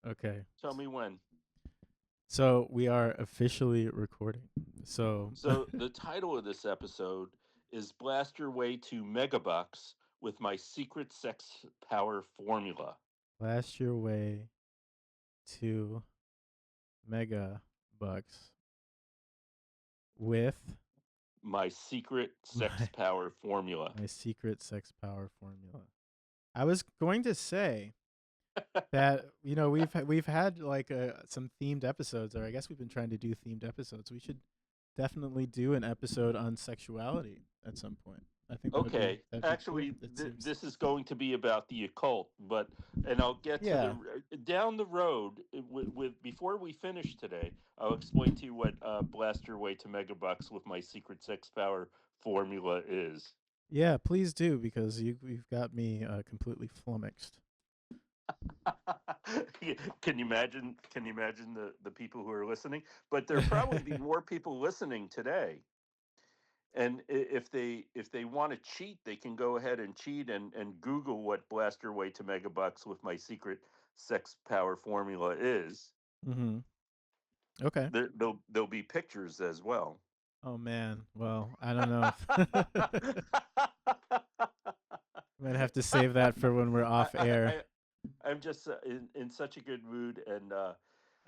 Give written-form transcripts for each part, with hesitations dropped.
Okay. Tell me when. So we are officially recording. So So the title of this episode is Blast Your Way to Megabucks with My Secret Sex Power Formula. blast your way to Mega Bucks with My Secret Sex my Power Formula. my secret sex power formula. I was going to say that we've had like some themed episodes, or I guess we've been trying to do themed episodes. We should definitely do an episode on sexuality at some point. I think Okay, that'd be cool. actually, It seems this is going to be about the occult, and I'll get to yeah. down the road with before we finish today. I'll explain to you what Blast Your Way to Megabucks with My Secret Sex Power Formula is. Yeah, please do because you've got me completely flummoxed. Can you imagine? Can you imagine the people who are listening? But there probably be more people listening today. And if they want to cheat, they can go ahead and cheat and Google what Blast Your Way to Megabucks with My Secret Sex Power Formula is. Mm-hmm. Okay. There'll be pictures as well. Oh man. Well, I don't know if I'm gonna have to save that for when we're I, off I, air. I I'm just in such a good mood and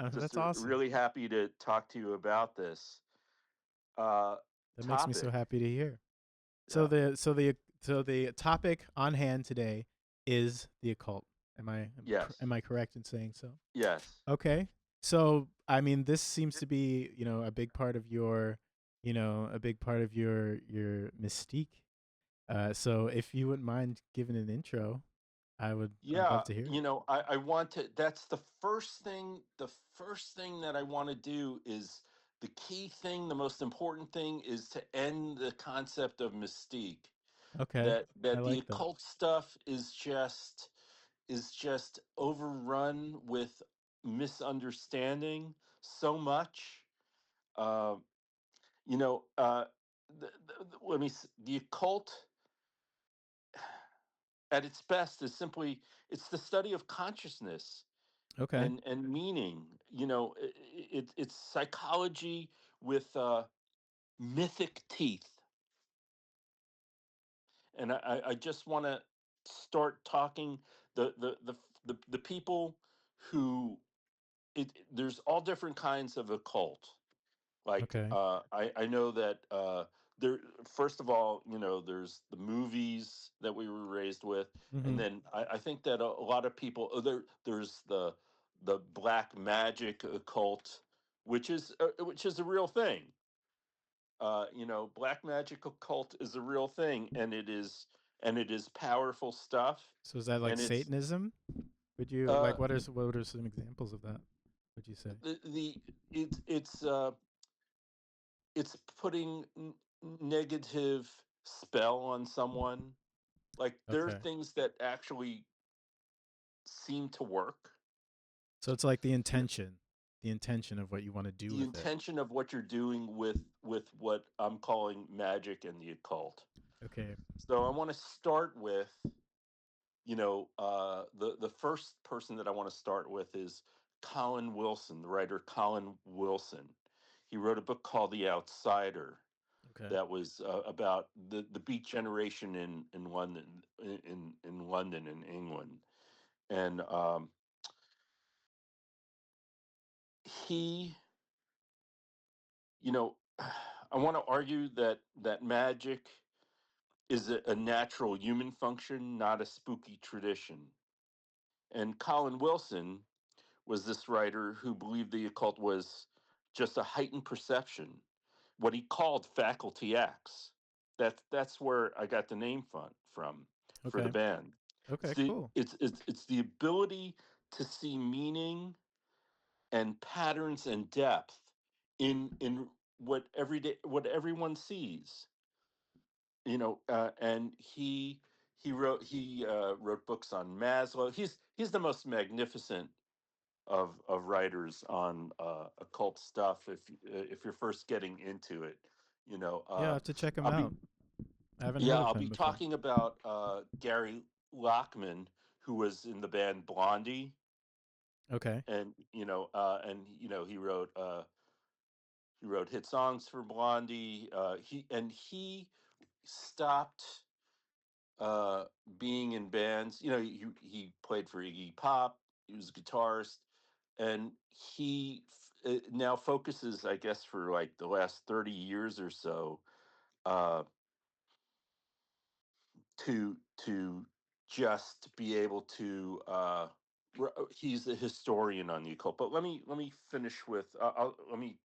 just That's awesome. really happy to talk to you about this uh, That makes me so topic. happy to hear. So Yeah. the topic on hand today is the occult. Yes. Am I correct in saying so? Yes. Okay. So I mean, this seems to be a big part of your your mystique. So if you wouldn't mind giving an intro, I'd Yeah, love to hear it. I want to. That's the first thing. The first thing that I want to do is the key thing. The most important thing is to end the concept of mystique. Okay. I That the like that. occult stuff is just overrun with misunderstanding so much. Uh, you know, let me. The occult at its best is simply it's the study of consciousness Okay. and meaning. It's psychology with mythic teeth, and I just want to start talking the people who there's all different kinds of occult. Like Okay. I know that there first of all, there's the movies that we were raised with, and Mhm. then I think that a lot of people there's the black magic occult, which is a real thing. Black magic occult is a real thing, and it is powerful stuff, So is that like and Satanism? Would you uh, like what are some examples of that? Would you say? the it's putting negative spell on someone. Like there are Okay. things that actually seem to work. So it's like You know, the intention of what you want to do the with it. intention of what you're doing with what I'm calling magic and the occult. Okay. So I want to start with, the first person that I want to start with is Colin Wilson, the writer Colin Wilson. He wrote a book called The Outsider Okay. that was about the Beat Generation in London, in London in England, and he, you know, I want to argue that magic is a natural human function, not a spooky tradition. And Colin Wilson was this writer who believed the occult was just a heightened perception, what he called faculty acts. That's where I got the name from for the Okay. band. Okay. Cool. It's the ability to see meaning and patterns and depth in what everyone sees. And he wrote books on Maslow. He's the most magnificent of writers on occult stuff. If you're first getting into it, Yeah, I have to check them I'll be out. I haven't yeah heard of I'll him be before. talking about Gary Lockman, who was in the band Blondie. Okay. and he wrote hit songs for Blondie. He stopped uh, being in bands. He played for Iggy Pop. He was a guitarist, and now focuses, I guess, for like the last 30 years or so, uh, to just be able to. He's a historian on the occult. But let me finish with. Let me,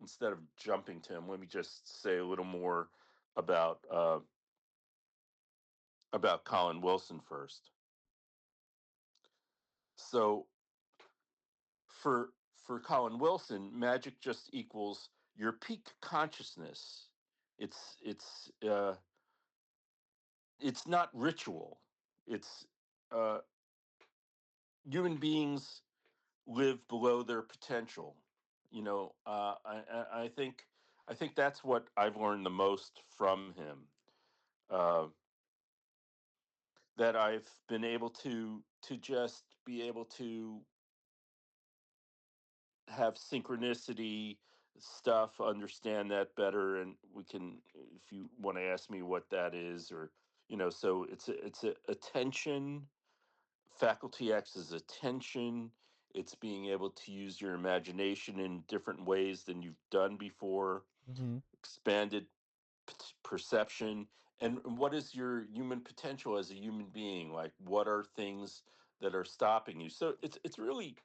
instead of jumping to him, let me just say a little more about uh, about Colin Wilson first. So for for Colin Wilson, magic just equals your peak consciousness. It's it's uh, it's not ritual. It's uh, Human beings live below their potential. I think that's what I've learned the most from him. Uh, that I've been able to just be able to have synchronicity stuff, understand that better, and we can, if you want to ask me what that is, or so it's a attention. Faculty X is attention. It's being able to use your imagination in different ways than you've done before. Mm-hmm. Expanded perception, and what is your human potential as a human being? Like, what are things that are stopping you? So it's really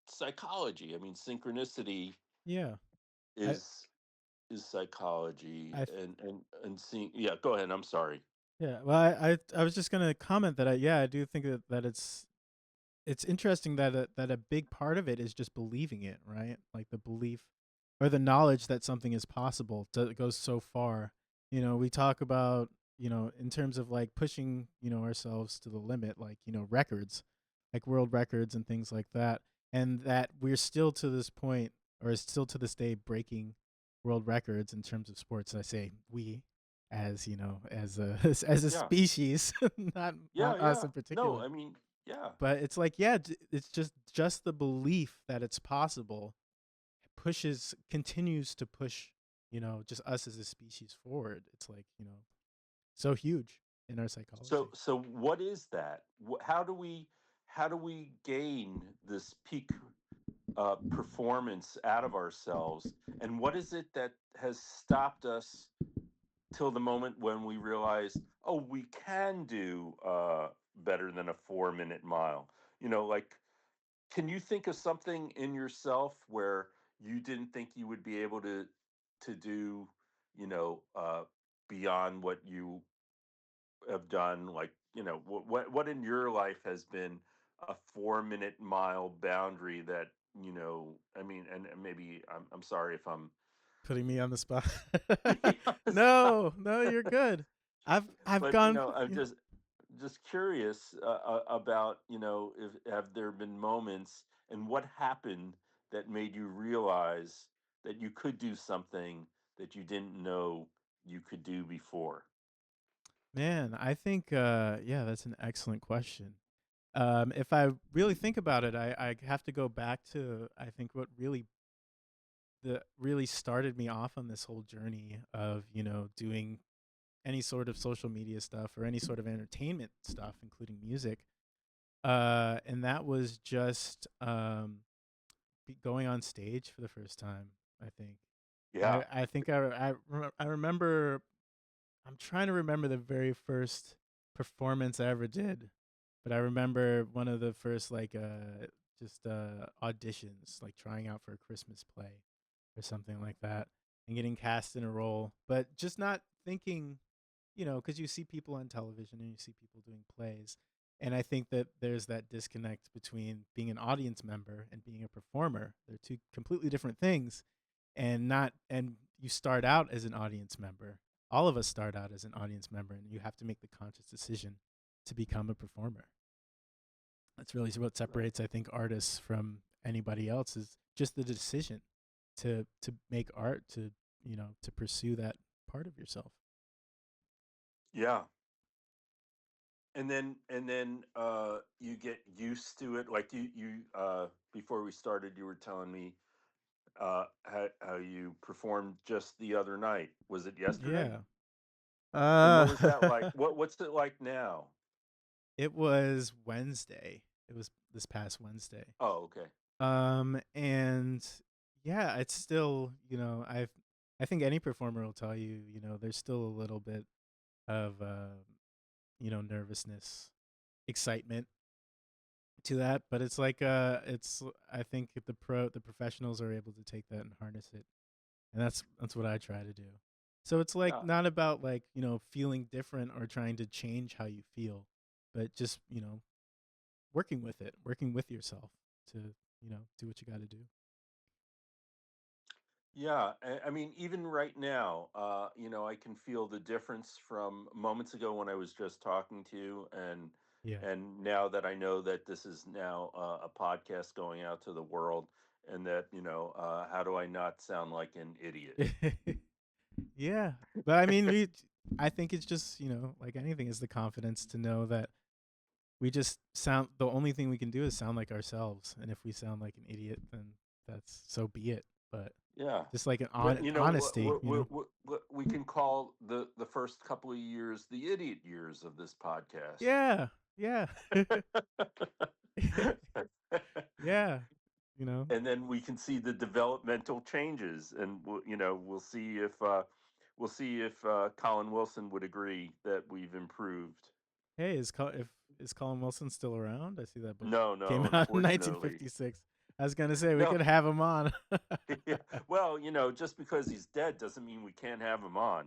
psychology. I mean, synchronicity Yeah. I is is psychology, I and seeing. Yeah, go ahead. I'm sorry. yeah. Well, I was just gonna comment that I do think that it's interesting that a big part of it is just believing it, right? Like the belief or the knowledge that something is possible goes so far. We talk about, in terms of like pushing, ourselves to the limit, like, records, like world records and things like that. And that we're still to this point, or still to this day, breaking world records in terms of sports. I say we, as as a as a Yeah, species, not yeah, us yeah. in No, particular, I mean, yeah. but it's like, yeah, it's just the belief that it's possible continues to push, just us as a species forward. It's like, so huge in our So psychology. so what is that? How do we gain this peak performance out of ourselves? And what is it that has stopped us till the moment when we realized, oh, we can do better than a 4 minute mile? Like, can you think of something in yourself where you didn't think you would be able to do, you know, uh, beyond what you have done? Like, what in your life has been a 4 minute mile boundary that, I mean, and maybe I'm sorry if I'm Putting me on the spot. on the spot. No, no, you're good. I've But gone, I'm just curious about, if have there been moments, and what happened that made you realize that you could do something that you didn't know you could do before. man, I think yeah, that's an excellent question. If I really think about it, I have to go back to, I think, what really started me off on this whole journey of, doing any sort of social media stuff or any sort of entertainment stuff, including music. And that was just going on stage for the first time. I think. Yeah. I think I remember. I'm trying to remember the very first performance I ever did, but I remember one of the first, like, just auditions, like trying out for a Christmas play or something like that, and getting cast in a role, but just not thinking, because you see people on television and you see people doing plays. And I think that there's that disconnect between being an audience member and being a performer. They're two completely different things. And you start out as an audience member. All of us start out as an audience member, and you have to make the conscious decision to become a performer. That's really what Right. separates, I think, artists from anybody else, is just the decision to make art, to pursue that part of yourself. Yeah. and then you get used to it. Like you before we started, you were telling me how you performed just the other night. Was it yesterday? Yeah. And Uh what was that like? What's it like now? it was Wednesday. It was this past Wednesday. Oh, okay. And yeah, it's still, I think any performer will tell you, there's still a little bit of nervousness, excitement to that, but it's like it's I think the professionals are able to take that and harness it. And that's what I try to do. So it's like Yeah. not about like, feeling different or trying to change how you feel, but just, working with it, working with yourself to, do what you got to do. Yeah, I mean, even right now, I can feel the difference from moments ago when I was just talking to you, Yeah. and now that I know that this is now a podcast going out to the world, and that how do I not sound like an idiot? Yeah. But I mean, I think it's just, like anything is the confidence to know that we just sound the only thing we can do is sound like ourselves, and if we sound like an idiot, then that's so be it. But Yeah, just like an but honesty, we can call the first couple of years the idiot years of this podcast. Yeah. Yeah. Yeah. You know. And then we can see the developmental changes, and we'll see if Colin Wilson would agree that we've improved. Hey, if is Colin Wilson still around? I see that book No, no, came out in unfortunately, 1956. I was gonna say we no. could have him on. Yeah. Well, just because he's dead doesn't mean we can't have him on.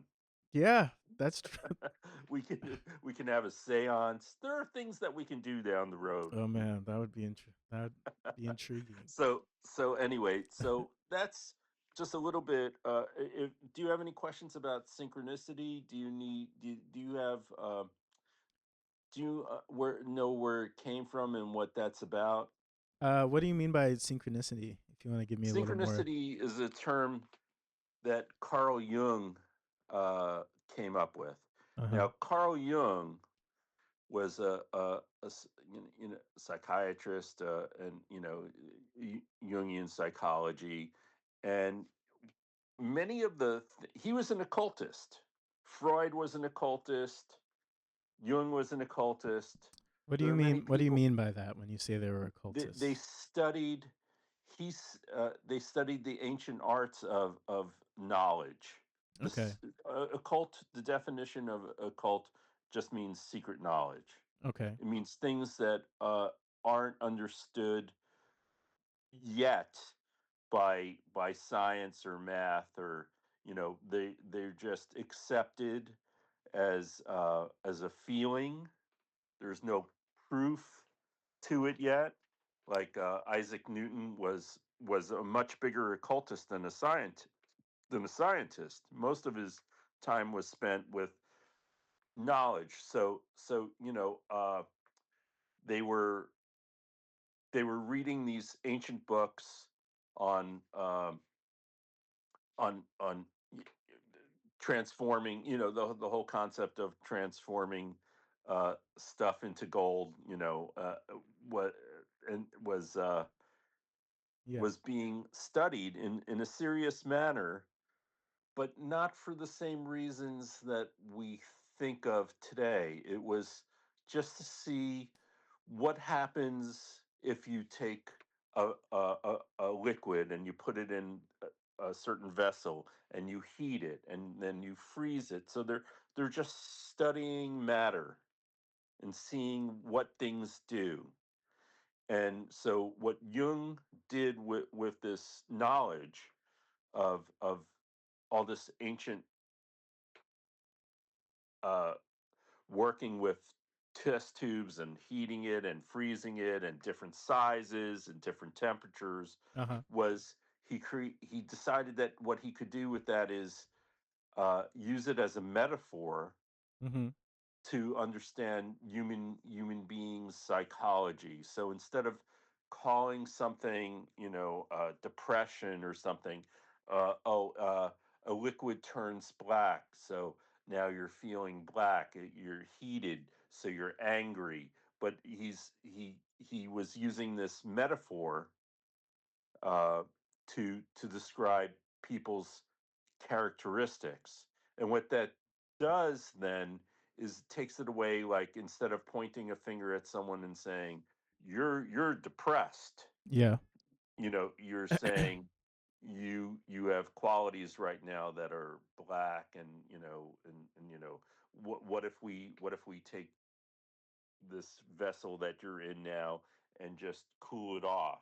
Yeah, that's true. We can have a séance. There are things that we can do down the road. Oh man, that would be intriguing. So anyway, so that's just a little bit. Do you have any questions about synchronicity? Do you have do you where know where it came from and what that's about? What do you mean by synchronicity? If you want to give me a little more. Synchronicity is a term that Carl Jung uh, came up with. Uh huh. Now, Carl Jung was psychiatrist and Jungian psychology, and many of he was an occultist. Freud was an occultist. Jung was an occultist. What do There you are many mean? What do you people. mean by that when you say they were They occultists? studied. They studied the ancient arts of knowledge. Okay. Occult. The definition of occult just means secret knowledge. Okay. It means things that aren't understood yet by science or math, or they're just accepted as a feeling. There's no proof to it yet. Like Isaac Newton was a much bigger occultist than a scientist. Most of his time was spent with knowledge. So they were they were reading these ancient books on on transforming, the whole concept of transforming stuff into gold, what and Yeah. was being studied in a serious manner, but not for the same reasons that we think of today. It was just to see what happens if you take a liquid and you put it in a certain vessel and you heat it and then you freeze it. So they're just studying matter and seeing what things do. And so what Jung did with this knowledge of all this ancient uh, working with test tubes and heating it and freezing it and different sizes and different temperatures Uh huh. was he decided that what he could do with that is use it as a metaphor Mhm. to understand human beings psychology. So instead of calling something depression or something, a liquid turns black, so now you're feeling black, you're heated, so you're angry. But he was using this metaphor uh, to describe people's characteristics. And what that does then is takes it away. Like, instead of pointing a finger at someone and saying you're depressed, Yeah. you're saying you have qualities right now that are black, and what if we take this vessel that you're in now and just cool it off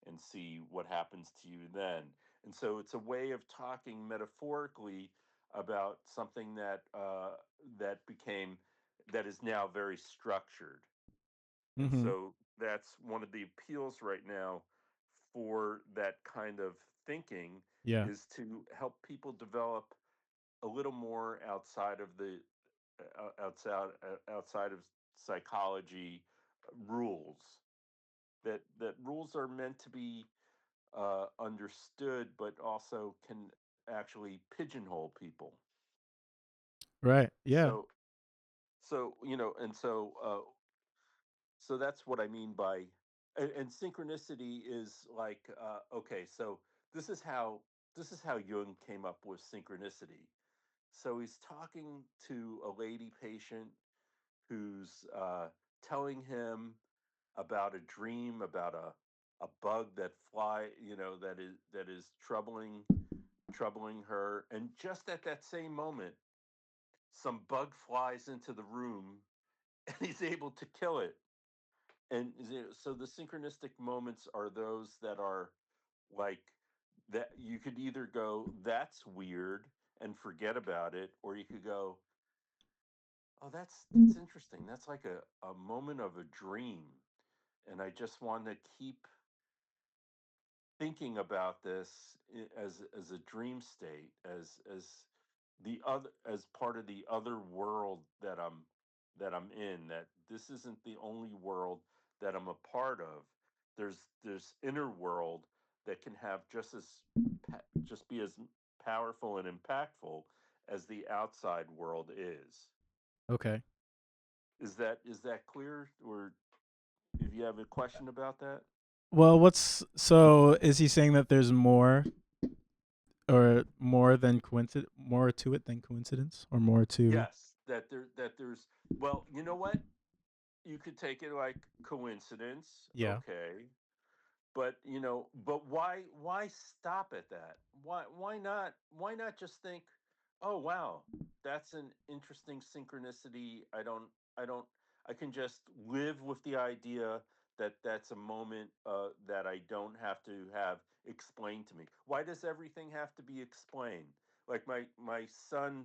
and see what happens to you then. And so it's a way of talking metaphorically about something that is now very structured. And Mm-hmm. so that's one of the appeals right now for that kind of thinking, Yeah. is to help people develop a little more outside of the outside of psychology rules. That rules are meant to be understood, but also can actually pigeonhole people. Right. Yeah. So so you know and so uh, so that's what I mean by, and synchronicity is like, okay, so this is how this is how Jung came up with synchronicity. So he's talking to a lady patient who's telling him about a dream about a bug that is troubling her, and just at that same moment, some bug flies into the room, and he's able to kill it. And so the synchronistic moments are those that are like that. You could either go, that's weird, and forget about it, or you could go, oh, that's interesting. That's like a moment of a dream. And I just want to keep thinking about this as a dream state, as part of the other world that I'm in. That this isn't the only world that I'm a part of. There's inner world that can have just be as powerful and impactful as the outside world is. Okay. Is that clear? Or if you have a question about that? Well, so is he saying that there's more, or more than coincidence, more to it than coincidence, or more to? Yes, that there's, well, you know what? You could take it like coincidence, Yeah. okay. But why stop at that? Why not just think, oh wow, that's an interesting synchronicity. I can just live with the idea that that's a moment that I don't have to have explained to me. Why does everything have to be explained? Like my son,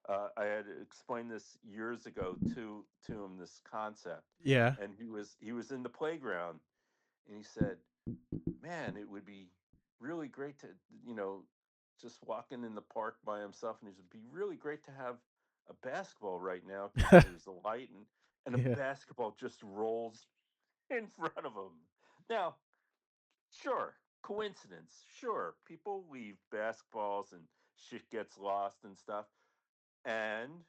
I had explained this years ago to him, this concept, Yeah. and he was in the playground, and he said, man, it would be really great to, you know, just walking in the park by himself, and it would be really great to have a basketball right now because there's a light, and a Yeah. basketball just rolls in front of him. Now, sure, coincidence. Sure, people leave basketballs and shit gets lost and stuff. And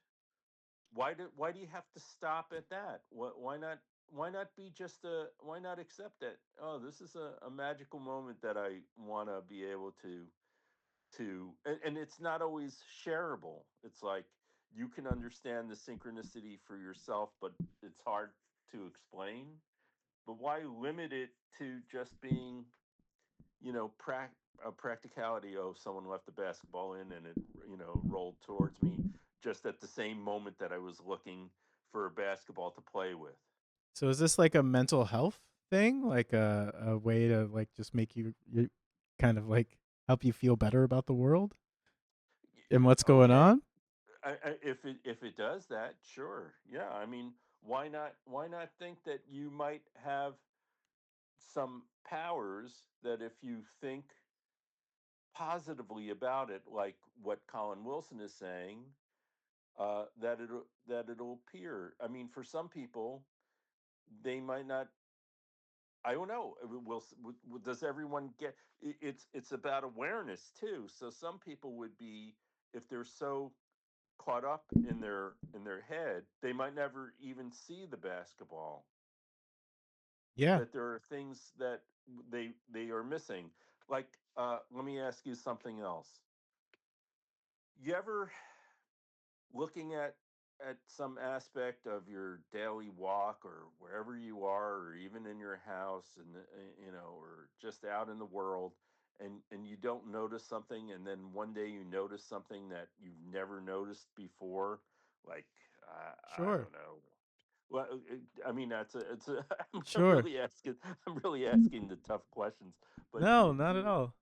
why do you have to stop at that? Why not be just a why not accept that, oh, this is a magical moment that I want to be able and it's not always shareable. It's like you can understand the synchronicity for yourself, but it's hard to explain. But why limit it to just being, a practicality? Oh, someone left the basketball in, and it, rolled towards me just at the same moment that I was looking for a basketball to play with. So is this like a mental health thing, like a way to like just make you kind of like help you feel better about the world and what's going Okay, on? if it does that, sure, yeah. I mean, why not think that you might have some powers that, if you think positively about it, like what Colin Wilson is saying, that it'll appear. I mean, for some people, they might not. I don't know. Does everyone get? It's about awareness too. So some people would be, if they're so caught up in their head, they might never even see the basketball. Yeah, That there are things that they are missing. Like, let me ask you something else. You ever looking at some aspect of your daily walk or wherever you are, or even in your house, and you know, or just out in the world, and you don't notice something, and then one day you notice something that you've never noticed before, like, I sure, don't know. Well, I mean, it's a I'm sure. really asking, I'm really asking the tough questions, but No, not at all.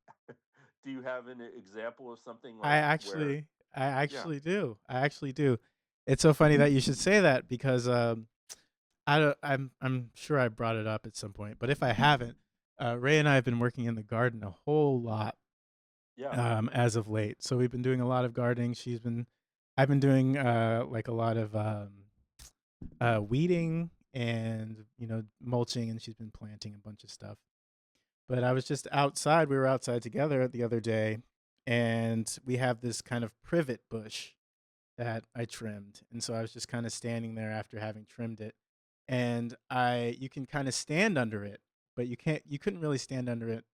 do you have an example of something I like where? actually, I Yeah, actually do. I actually do. It's so funny that you should say that because I don't, I'm sure I brought it up at some point, but if I haven't, Ray and I have been working in the garden a whole lot yeah, as of late. So we've been doing a lot of gardening. I've been doing like a lot of weeding and mulching, and she's been planting a bunch of stuff. But I was just outside. We were outside together the other day, and we have this kind of privet bush that I trimmed. And so I was just kind of standing there after having trimmed it. And you can kind of stand under it, but you couldn't really stand under it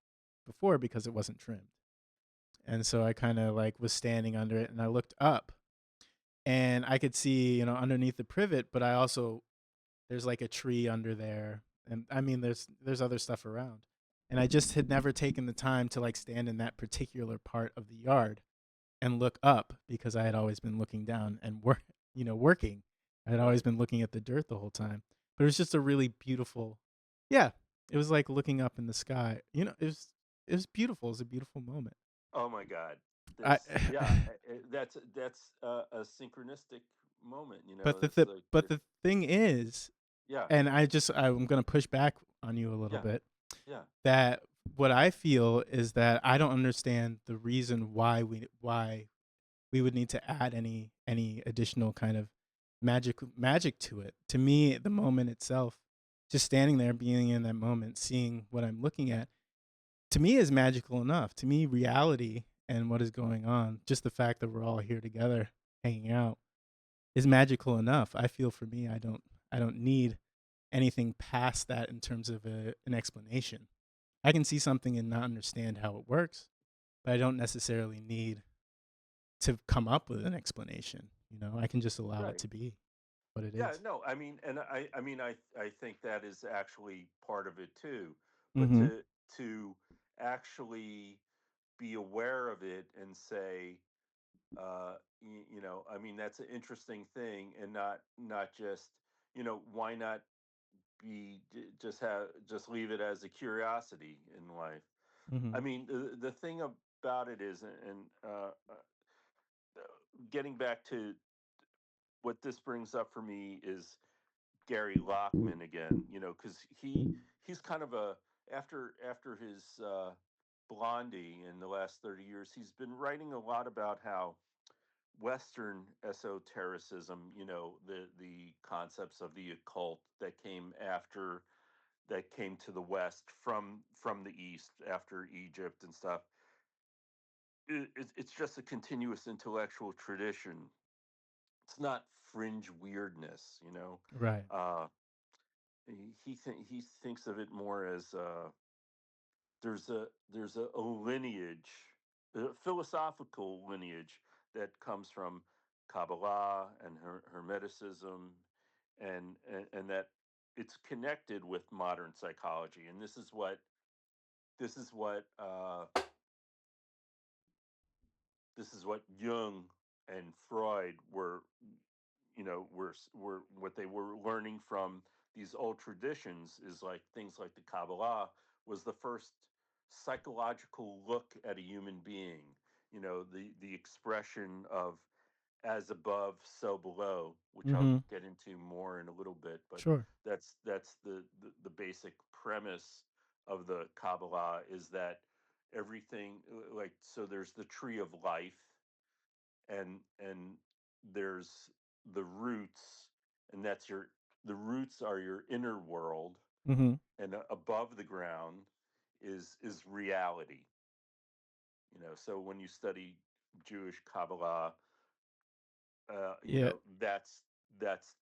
before because it wasn't trimmed. And so I kind of like was standing under it and I looked up and I could see, underneath the privet, but I also there's like a tree under there. And I mean there's other stuff around. And I just had never taken the time to like stand in that particular part of the yard and look up because I had always been looking down and working. I had always right. been looking at the dirt the whole time. But it was just a really beautiful, yeah. It was like looking up in the sky. It was beautiful. It was a beautiful moment. Oh my God. I, Yeah, that's a synchronistic moment. You but know, the it's th- like but the thing is, yeah, and I'm gonna push back on you a little yeah, bit. yeah, That what I feel is that I don't understand the reason why we would need to add any additional kind of magic to it. To me, the moment itself, just standing there, being in that moment, seeing what I'm looking at, to me is magical enough. To me, reality and what is going on, just the fact that we're all here together, hanging out, is magical enough. I feel for me, I don't need anything past that in terms of an explanation. I can see something and not understand how it works, but I don't necessarily need to come up with an explanation. I can just allow it right. to be what it Yeah, is. no, I mean, and I mean, I think that is actually part of it too. But Mm-hmm. to actually be aware of it and say, you know, I mean, that's an interesting thing, and not just, you know, why not just leave it as a curiosity in life. Mm-hmm. I mean, the thing about it is, and getting back to what this brings up for me is Gary Lockman again. You know, because he's kind of a after his Blondie in the last 30 years, he's been writing a lot about how Western esotericism, you know, the concepts of the occult that came to the West from the East after Egypt and stuff. It's just a continuous intellectual tradition. It's not fringe weirdness, you know. Right. Uh, he thinks of it more as there's a lineage, a philosophical lineage that comes from Kabbalah and Hermeticism, and that it's connected with modern psychology. And this is what Jung and Freud were, you know, were what they were learning from these old traditions, is like things like the Kabbalah was the first psychological look at a human being. You know, the expression of as above, so below, which I'll Mm-hmm. get into more in a little bit. But Sure. that's the basic premise of the Kabbalah, is that everything, like, so there's the tree of life, and there's the roots, and the roots are your inner world, Mm-hmm. and above the ground is reality. You know, so when you study Jewish Kabbalah, Yeah, that's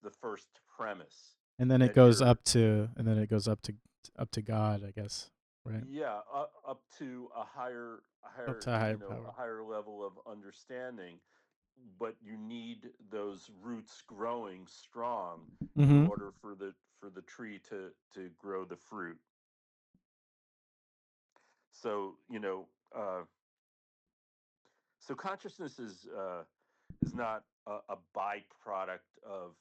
the first premise and then it that goes you're up to, up to God, I guess, right? yeah up to a Up higher to a higher power. a higher level of understanding, but you need those roots growing strong in Mm-hmm. order for the tree to grow the fruit. So uh, so consciousness is not a byproduct of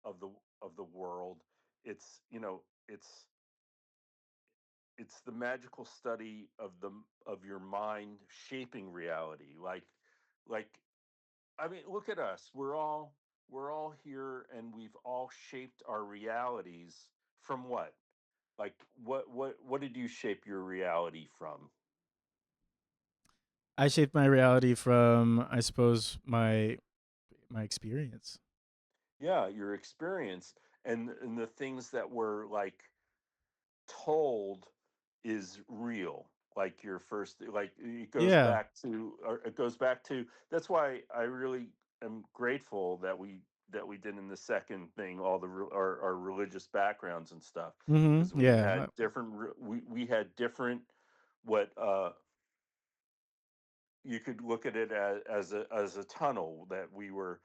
of the of the world. It's it's the magical study of your mind shaping reality. Like I mean, look at us. We're all here, and we've all shaped our realities from what? Like what did you shape your reality from? I shaped my reality from, I suppose, my experience. Yeah, your experience and the things that were like told is real. Like your first, like Yeah. it goes back to, that's why I really am grateful that we did in the second thing all our religious backgrounds and stuff, because Mm-hmm. we Yeah. had different we had different what you could look at it as a tunnel that we were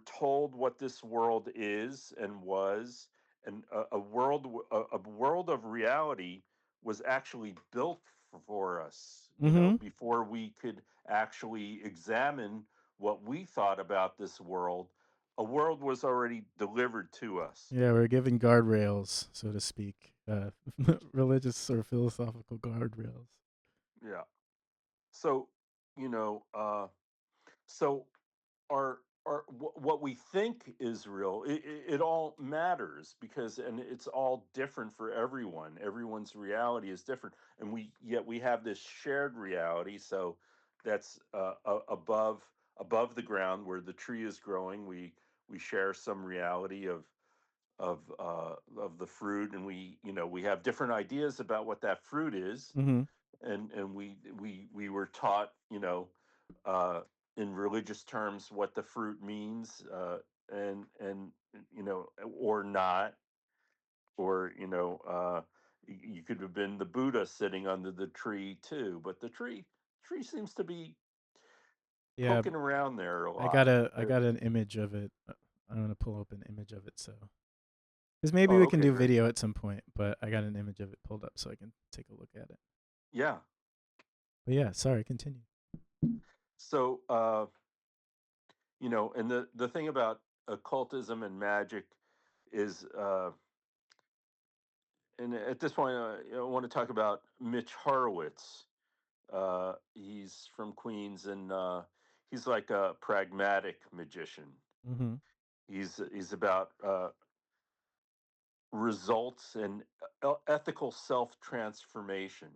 told what this world is and was, and a world of reality was actually built for us, Mm-hmm. before we could actually examine what we thought about this world. A world was already delivered to us. Yeah, we're giving guardrails, so to speak, religious or philosophical guardrails. Yeah. So you know uh so what we think is real, it all matters, because and it's all different for everyone. Everyone's reality is different, and we have this shared reality. So that's above the ground where the tree is growing. We share some reality of the fruit, and we have different ideas about what that fruit is. Mm-hmm. And we were taught, uh, in religious terms, what the fruit means, and or not, or you could have been the Buddha sitting under the tree too, but the tree seems to be Yeah, poking around there a I lot. got I got an image of it. I'm gonna pull up an image of it, so because maybe Oh, we can okay, do great. video at some point. But I got an image of it pulled up so I can take a look at it. Yeah. But yeah, sorry, continue. So and the thing about occultism and magic is, and at this point, I want to talk about Mitch Horowitz. He's from Queens, and he's like a pragmatic magician. Mm-hmm. He's about results and ethical self transformation.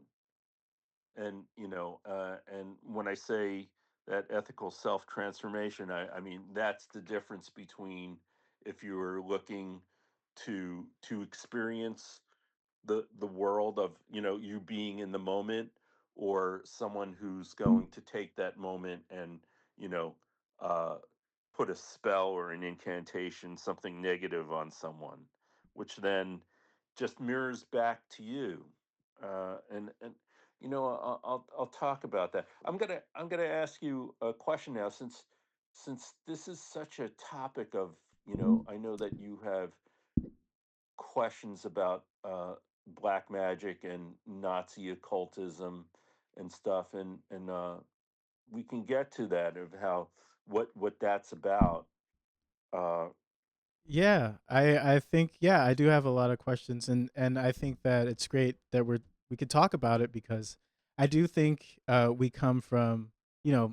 And and when I say that ethical self transformation, I mean that's the difference between if you were looking to experience the world of you being in the moment, or someone who's going to take that moment and you know uh put a spell or an incantation, something negative on someone, which then just mirrors back to you. And I'll talk about that. I'm gonna ask you a question now, since this is such a topic of, I know that you have questions about black magic and Nazi occultism and stuff, and we can get to that, of how what that's about. Uh, Yeah, I think, yeah, I do have a lot of questions, and I think that it's great that we could talk about it, because I do think we come from,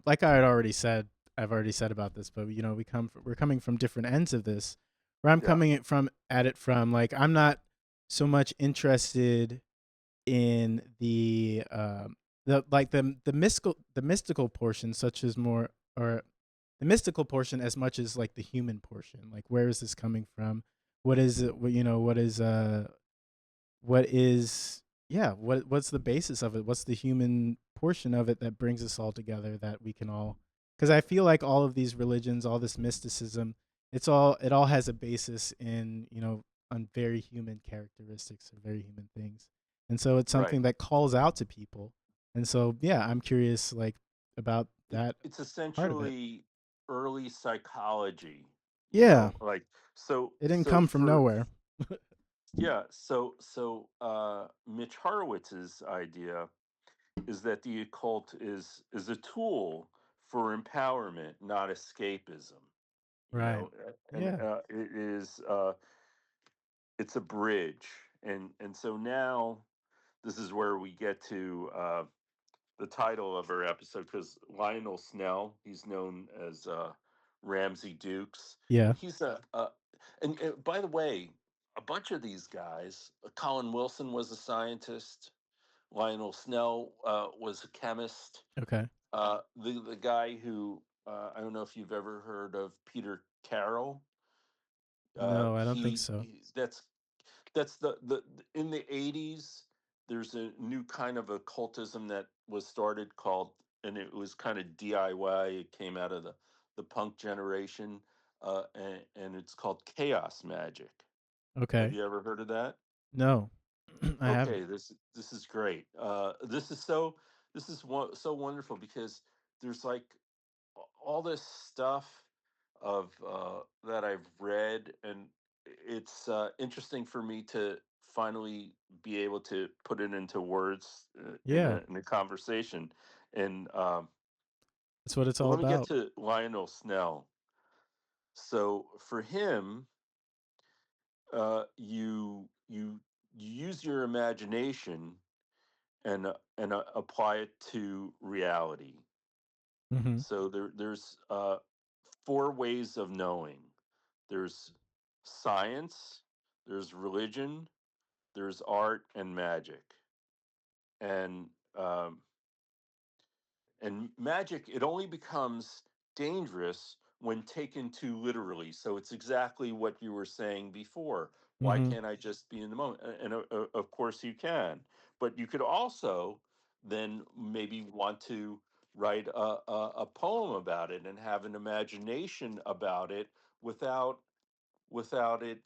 like I've already said about this, but we're coming from different ends of this. Where I'm yeah, coming at it from, like, I'm not so much interested in the mystical portion, such as more, or the mystical portion, as much as like the human portion. Like, where is this coming from? What is it? What is yeah? What's the basis of it? What's the human portion of it that brings us all together, that we can all because I feel like all of these religions, all this mysticism, it all has a basis in on very human characteristics or very human things, and so it's Right. something that calls out to people, and so yeah, I'm curious like about that It's part of it. essentially early psychology, Yeah, like so it didn't so come from for nowhere. yeah, Mitch Horowitz's idea is that the occult is a tool for empowerment, not escapism. Right. And Yeah. it's a bridge, and so now this is where we get to the title of our episode, because Lionel Snell, he's known as Ramsey Dukes, Yeah. and he's and by the way, a bunch of these guys, Colin Wilson was a scientist, Lionel Snell was a chemist. Okay. The guy who I don't know if you've ever heard of Peter Carroll. No, I don't think so. That's the in the 80s. There's a new kind of occultism that was started called, and it was kind of DIY. It came out of the punk generation, and it's called chaos magic. Have Okay. you ever heard of that? No, I haven't. Okay, this is great. This is so wonderful, because there's like all this stuff of that I've read, and it's interesting for me to finally be able to put it into words Yeah, in a conversation. And that's what it's all let me get about. to Lionel Snell. So for him, you use your imagination and apply it to reality. Mm-hmm. So there's four ways of knowing. There's science, there's religion, there's art and magic. And um, and magic, it only becomes dangerous when taken too literally. So it's exactly what you were saying before. Why Mm-hmm. can't I just be in the moment? And of course you can. But you could also then maybe want to write a poem about it and have an imagination about it without it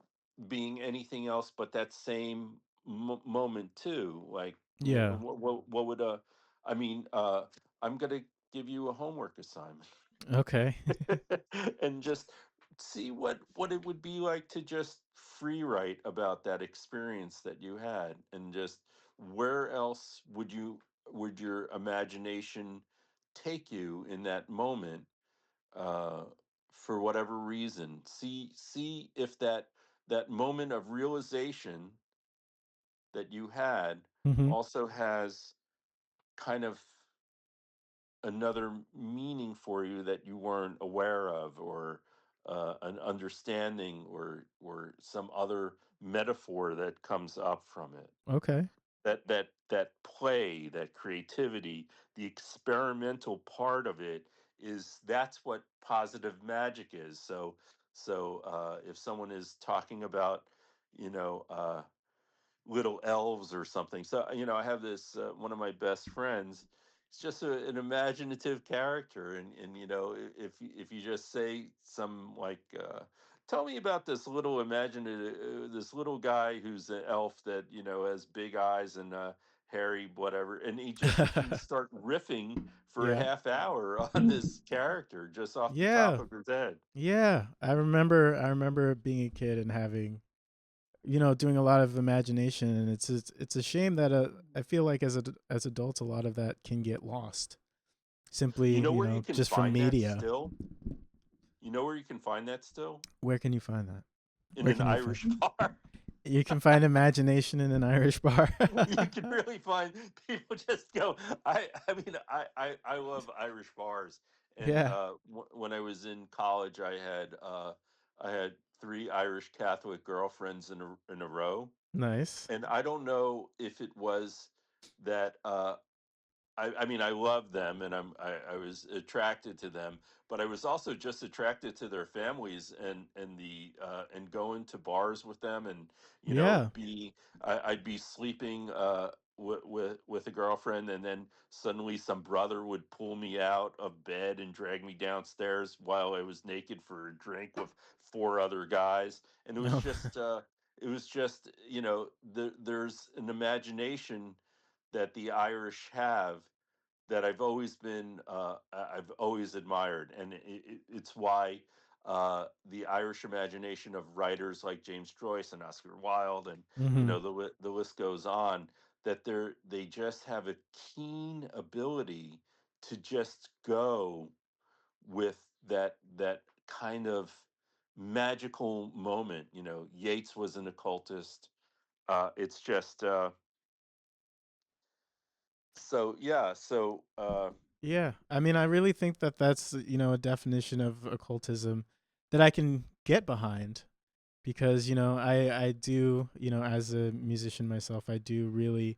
being anything else but that same moment too. Like, Yeah. what would I mean, I'm gonna give you a homework assignment. Okay. And just see what it would be like to just free write about that experience that you had, and just where else would your imagination take you in that moment, uh, for whatever reason. See if that moment of realization that you had Mm-hmm. also has kind of another meaning for you that you weren't aware of, or an understanding, or some other metaphor that comes up from it. Okay. That play, that creativity, the experimental part of it, is that's what positive magic is. So if someone is talking about, you know uh, little elves or something. So I have this one of my best friends. It's just an imaginative character, and if you just say some like, tell me about this little imaginative, this little guy who's an elf that has big eyes and hairy whatever, and he can start riffing for a Yeah. half hour on this character just off the top Yeah. of his head. Yeah. I remember being a kid and having doing a lot of imagination, and it's a shame that I feel like as adults a lot of that can get lost You simply, know where you can just from find that media. still? You know where you can find that still? Where can you find that? In Where an can you find Irish bar. You can find imagination in an Irish bar. You can really find people just go. I mean, I love Irish bars, and Yeah. when I was in college, I had three Irish Catholic girlfriends in a row, Nice. and I don't know if it was that. I mean, I love them, and I was attracted to them, but I was also just attracted to their families, and going to bars with them, and Yeah. I'd be sleeping with with a girlfriend, and then suddenly some brother would pull me out of bed and drag me downstairs while I was naked for a drink with four other guys, and No. it was just, there's an imagination that the Irish have that I've always admired, and it's why the Irish imagination of writers like James Joyce and Oscar Wilde, and Hmm. the list goes on, that they just have a keen ability to just go with that kind of magical moment. Yeats was an occultist. It's just so yeah. Yeah, I mean, I really think that that's a definition of occultism that I can get behind because I do as a musician myself, I do really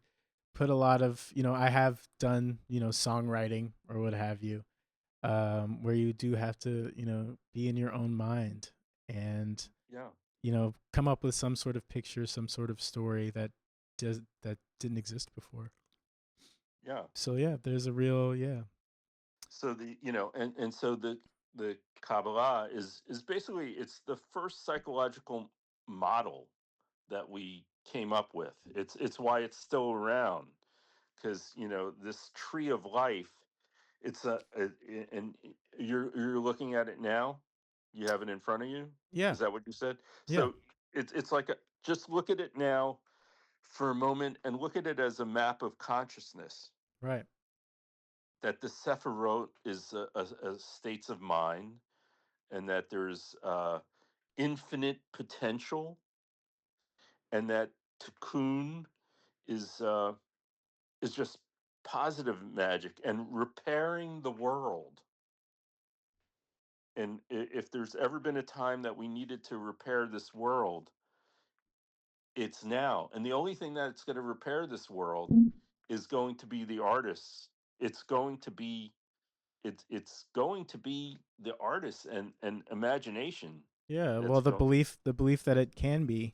put a lot of I have done songwriting or what have you, where you do have to be in your own mind and Yeah, come up with some sort of picture, some sort of story that didn't exist before. yeah. So yeah, there's a real yeah. So and so the Kabbalah is basically, it's the first psychological model that we came up with. It's why it's still around, because this tree of life. It's and you're looking at it now. You have it in front of you. Yeah. Is that what you said? Yeah. So it's like just look at it now for a moment, and look at it as a map of consciousness. Right. That the Sephiroth is a states of mind, and that there's infinite potential, and that Tikkun is uh, is just positive magic and repairing the world. And if there's ever been a time that we needed to repair this world, it's now. And the only thing that's going to repair this world is going to be the artists. It's going to be it's going to be the artists and imagination. Yeah, well, That's the going. belief that it can be,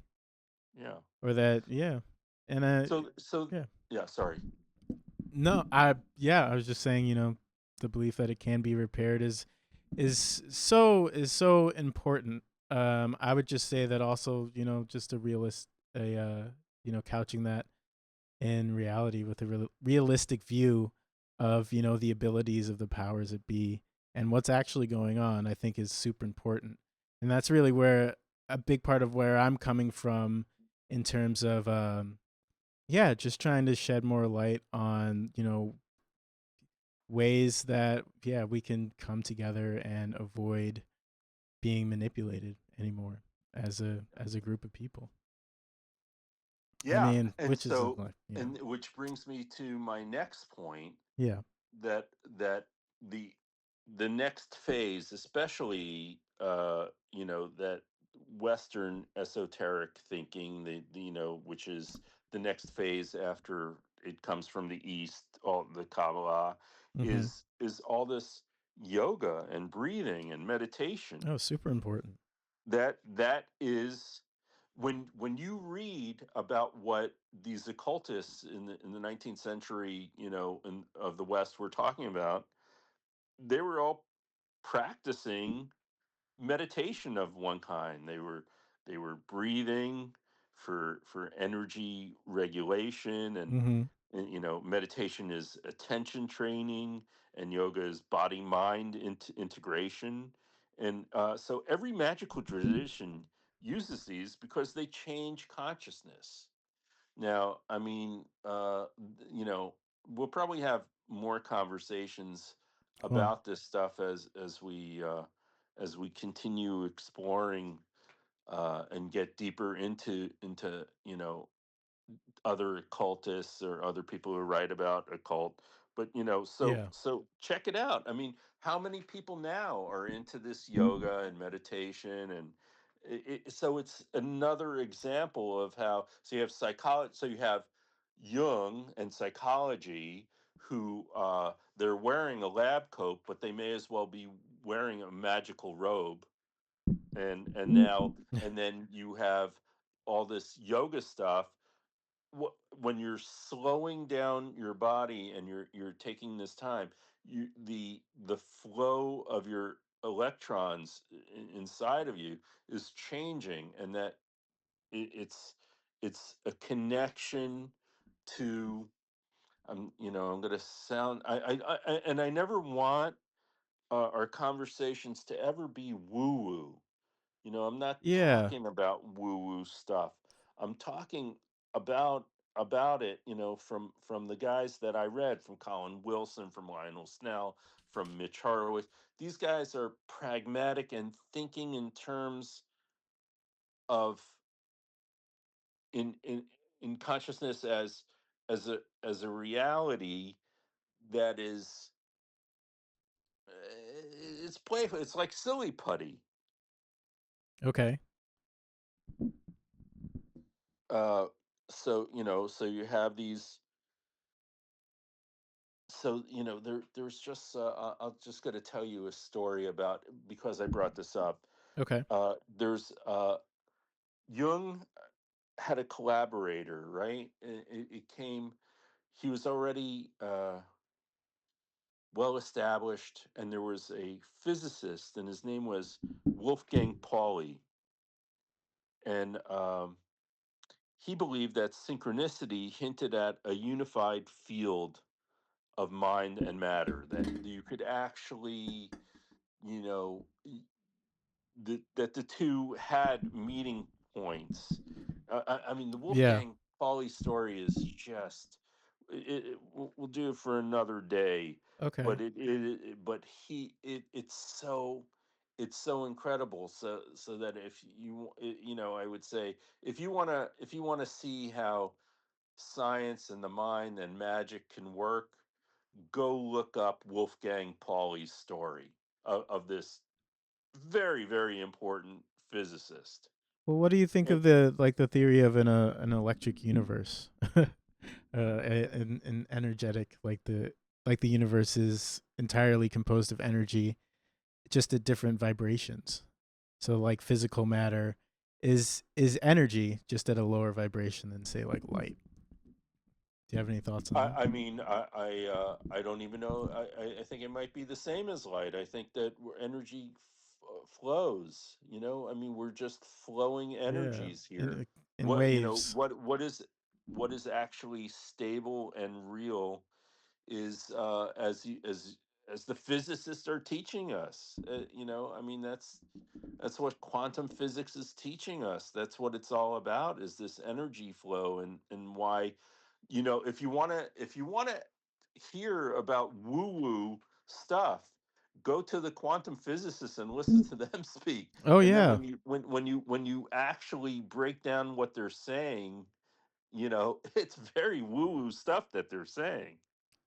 Yeah. or that yeah, and So yeah, yeah. Sorry. no, I was just saying, the belief that it can be repaired is so important. I would just say that also, just couching that in reality with a realistic view of the abilities of the powers that be and what's actually going on, I think is super important, and that's really where a big part of where I'm coming from in terms of yeah, just trying to shed more light on ways that yeah we can come together and avoid being manipulated anymore as a group of people. I Yeah. mean, And which is so, like and which brings me to my next point, yeah. that the the next phase, especially that Western esoteric thinking, which is the next phase after it comes from the East, all the Kabbalah, Mm-hmm. is all this yoga and breathing and meditation. Oh, super important. That is, when you read about what these occultists in the 19th century, of the West were talking about, they were all practicing meditation of one kind. They were breathing for energy regulation, Mm-hmm. and meditation is attention training, and yoga is body mind integration. And so every magical tradition uses these because they change consciousness. Now, I mean, we'll probably have more conversations Cool. about this stuff as we continue exploring, and get deeper into other occultists or other people who write about occult. But Yeah. so check it out. I mean, how many people now are into this yoga and meditation, and so it's another example of how. So you have psychology. So you have Jung and psychology, who they're wearing a lab coat, but they may as well be wearing a magical robe. And then you have all this yoga stuff, when you're slowing down your body and you're taking this time, the flow of your electrons inside of you is changing, and that it's a connection to, I'm going to sound, and I never want our conversations to ever be woo woo. I'm not Yeah. talking about woo woo stuff. I'm talking about it, from the guys that I read, from Colin Wilson, from Lionel Snell, from Mitch Horowitz. These guys are pragmatic and thinking in terms of in in in consciousness as a reality that is, it's playful. It's like silly putty. Okay. Uh, so you have these. So there's just, I'll just going to tell you a story about, because I brought this up. Okay. There's Jung had a collaborator, right? It came. He was already well established, and there was a physicist, and his name was Wolfgang Pauli, and he believed that synchronicity hinted at a unified field of mind and matter, that you could actually, you know that the two had meeting points. I mean, the Yeah. Wolfgang Pauli story is just, we'll do it for another day, Okay. but it's so incredible. So that if I would say, if you want to see how science and the mind and magic can work, go look up Wolfgang Pauli's story of this very, very important physicist. Well, what do you think And of the theory of an electric universe? An energetic, like the universe is entirely composed of energy, just at different vibrations. So like physical matter is energy, just at a lower vibration than say like light. Do you have any thoughts on I that? mean, I don't even know. I think it might be the same as light. I think that energy flows. I mean, we're just flowing Yeah, energies here. in What waves. what is actually stable and real is, as the physicists are teaching us. I mean, that's what quantum physics is teaching us. That's what it's all about, is this energy flow, and why, if you want to hear about woo woo stuff, go to the quantum physicists and listen to them speak. Oh And then yeah, when you actually break down what they're saying, it's very woo woo stuff that they're saying.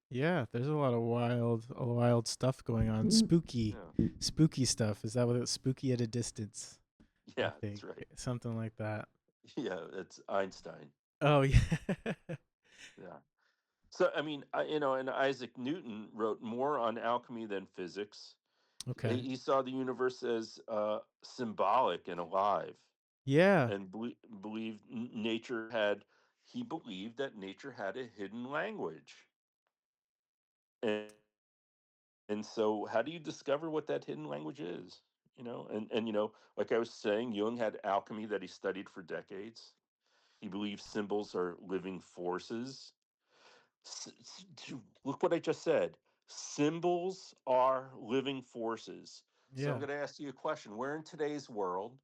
yeah. There's a lot of wild stuff going on. Spooky, Yeah, spooky stuff. Is that what it's spooky at a distance? I yeah, think that's right. something like that. Yeah, it's Einstein. Oh yeah. Yeah. So, I mean, and Isaac Newton wrote more on alchemy than physics. Okay. He saw the universe as symbolic and alive, Yeah. and believed nature had. He believed that nature had a hidden language, and so how do you discover what that hidden language is? And like I was saying, Jung had alchemy that he studied for decades. He believed symbols are living forces. Look what I just said. Symbols are living forces. So I'm Yeah. going to ask you a question. Where in today's world